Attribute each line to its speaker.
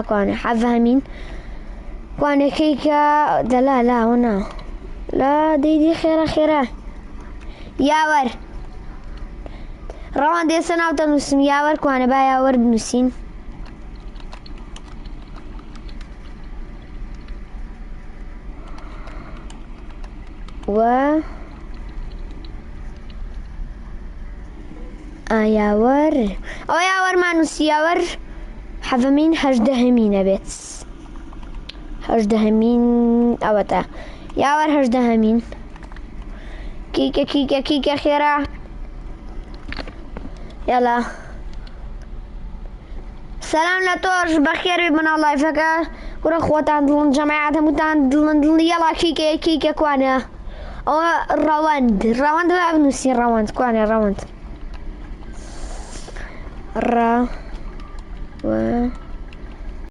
Speaker 1: كواني حفهمين كواني كيكا ده لا هنا لا دي خيرة ياور روان دي سنة وتنسم ياور كواني با ياور بنسين ياور او ياور ما نسي ياور حفمين هجدهمين بيت هجدهمين اوتا ياور هجدهمين كيكا خيرة يلا سلام لطورش بخير بمن الله يفكر ورا خواتان دلن جماعة متان دلن يلا كيكا كوانا او روند بقى بنسي روند كوانا روند